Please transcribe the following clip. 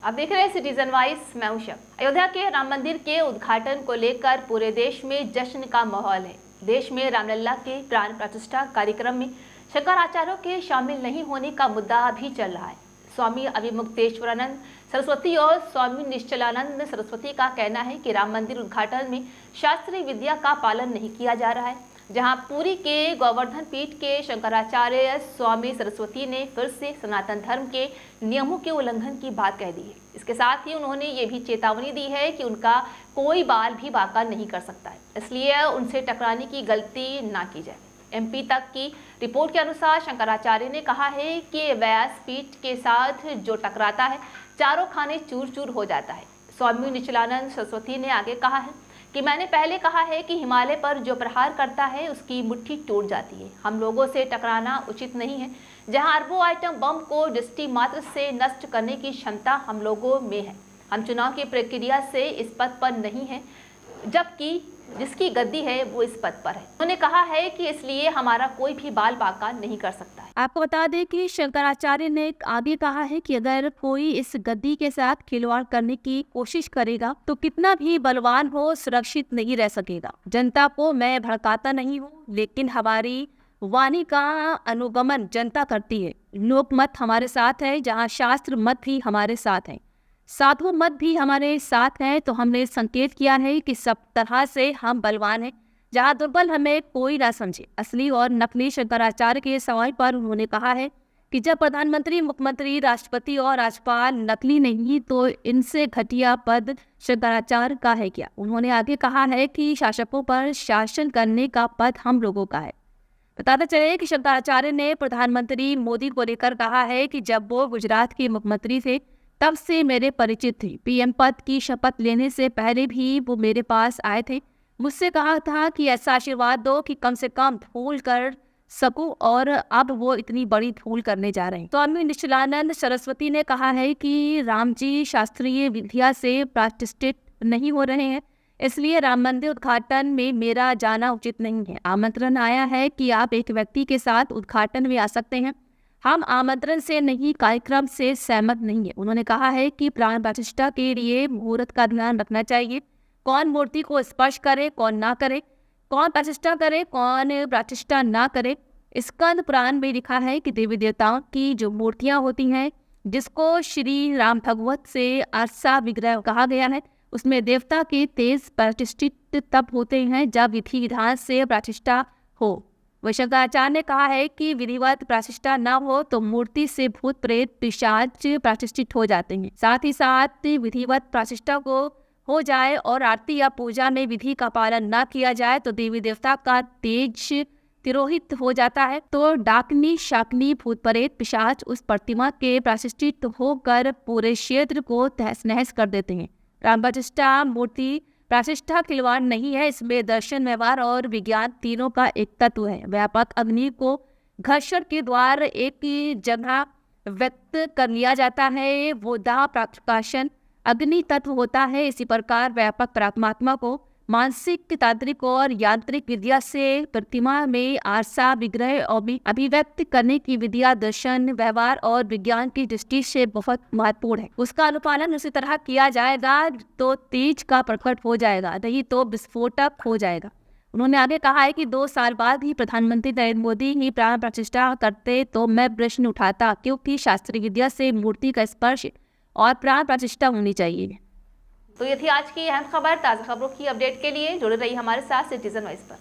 आप देख रहे हैं सिटीजन वाइज, मैं हूं शब। अयोध्या के राम मंदिर के उद्घाटन को लेकर पूरे देश में जश्न का माहौल है। देश में रामलला के प्राण प्रतिष्ठा कार्यक्रम में शंकराचार्यों के शामिल नहीं होने का मुद्दा भी चल रहा है। स्वामी अभिमुक्तेश्वरानंद सरस्वती और स्वामी निश्चलानंद सरस्वती का कहना है कि राम मंदिर उद्घाटन में शास्त्रीय विद्या का पालन नहीं किया जा रहा है। जहां पुरी के गोवर्धन पीठ के शंकराचार्य स्वामी सरस्वती ने फिर से सनातन धर्म के नियमों के उल्लंघन की बात कह दी है। इसके साथ ही उन्होंने ये भी चेतावनी दी है कि उनका कोई बाल भी बांका नहीं कर सकता है, इसलिए उनसे टकराने की गलती ना की जाए। एमपी तक की रिपोर्ट के अनुसार शंकराचार्य ने कहा है कि व्यास पीठ के साथ जो टकराता है चारों खाने चूर चूर हो जाता है। स्वामी निश्चलानंद सरस्वती ने आगे कहा है कि मैंने पहले कहा है कि हिमालय पर जो प्रहार करता है उसकी मुट्ठी टूट जाती है। हम लोगों से टकराना उचित नहीं है। जहां अरबों आइटम बम को दृष्टि मात्र से नष्ट करने की क्षमता हम लोगों में है। हम चुनाव की प्रक्रिया से इस पद पर नहीं है, जबकि जिसकी गद्दी है वो इस पद पर है। उन्होंने कहा है कि इसलिए हमारा कोई भी बाल बांका नहीं कर सकता है। आपको बता दें कि शंकराचार्य ने आगे कहा है कि अगर कोई इस गद्दी के साथ खिलवाड़ करने की कोशिश करेगा तो कितना भी बलवान हो सुरक्षित नहीं रह सकेगा। जनता को मैं भड़काता नहीं हूँ, लेकिन हमारी वाणी का अनुगमन जनता करती है। लोक मत हमारे साथ है, जहाँ शास्त्र मत भी हमारे साथ है, साधु मत भी हमारे साथ है। तो हमने संकेत किया है कि सब तरह से हम बलवान हैं, जहाँ दुर्बल हमें कोई ना समझे। असली और नकली शंकराचार्य के सवाल पर उन्होंने कहा है कि जब प्रधानमंत्री, मुख्यमंत्री, राष्ट्रपति और राज्यपाल नकली नहीं तो इनसे घटिया पद शंकराचार्य का है क्या। उन्होंने आगे कहा है कि शासकों पर शासन करने का पद हम लोगों का है। बताते चले कि शंकराचार्य ने प्रधानमंत्री मोदी को लेकर कहा है कि जब वो गुजरात के मुख्यमंत्री थे तब से मेरे परिचित थे। पीएम पद की शपथ लेने से पहले भी वो मेरे पास आए थे, मुझसे कहा था कि ऐसा आशीर्वाद दो कि कम से कम धूल कर सकूं, और अब वो इतनी बड़ी धूल करने जा रहे हैं। स्वामी निश्चलानंद सरस्वती ने कहा है कि राम जी शास्त्रीय विद्या से प्रतिष्ठित नहीं हो रहे हैं, इसलिए राम मंदिर उद्घाटन में मेरा जाना उचित नहीं है। आमंत्रण आया है कि आप एक व्यक्ति के साथ उद्घाटन में आ सकते हैं। हम आमंत्रण से नहीं, कार्यक्रम से सहमत नहीं है। उन्होंने कहा है कि प्राण प्रतिष्ठा के लिए मुहूर्त का ध्यान रखना चाहिए। कौन मूर्ति को स्पर्श करे, कौन ना करे, कौन प्रतिष्ठा करे, कौन प्रतिष्ठा ना करे। स्कंद पुराण में लिखा है कि देवी देवताओं की जो मूर्तियां होती हैं, जिसको श्री राम भगवत से अर्सा विग्रह कहा गया है, उसमें देवता के तेज प्रतिष्ठित तब होते हैं जब विधि विधान से प्रतिष्ठा हो। वह शंकराचार्य ने कहा है कि विधिवत प्रतिष्ठा न हो तो मूर्ति से भूत प्रेत पिशाच प्रतिष्ठित हो जाते हैं। साथ ही साथ विधिवत प्रतिष्ठा को हो जाए और आरती या पूजा में विधि का पालन न किया जाए तो देवी देवता का तेज तिरोहित हो जाता है। तो डाकनी, शाकनी, भूत प्रेत पिशाच उस प्रतिमा के प्रतिष्ठित होकर पूरे क्षेत्र को तहस नहस कर देते हैं। राम प्रतिष्ठा मूर्ति प्रतिष्ठा खिलवाड़ नहीं है, इसमें दर्शन, व्यवहार और विज्ञान तीनों का एक तत्व है। व्यापक अग्नि को घर्षण के द्वारा एक जगह व्यक्त कर लिया जाता है, वो दाह प्रकाशन अग्नि तत्व होता है। इसी प्रकार व्यापक परमात्मा को मानसिक, तांत्रिक और यांत्रिक विद्या से प्रतिमा में आरसा विग्रह और अभिव्यक्त करने की विद्या दर्शन, व्यवहार और विज्ञान की दृष्टि से बहुत महत्वपूर्ण है। उसका अनुपालन उसी तरह किया जाएगा तो तेज का प्रकट हो जाएगा, नहीं तो विस्फोटक हो जाएगा। उन्होंने आगे कहा है कि 2 साल बाद ही प्रधानमंत्री नरेंद्र मोदी ही प्राण प्रतिष्ठा करते तो मैं प्रश्न उठाता, क्योंकि शास्त्रीय विद्या से मूर्ति का स्पर्श और प्राण प्रतिष्ठा होनी चाहिए। तो ये थी आज की अहम खबर। ताज़ा खबरों की अपडेट के लिए जुड़े रहिए हमारे साथ सिटीजन वाइज पर।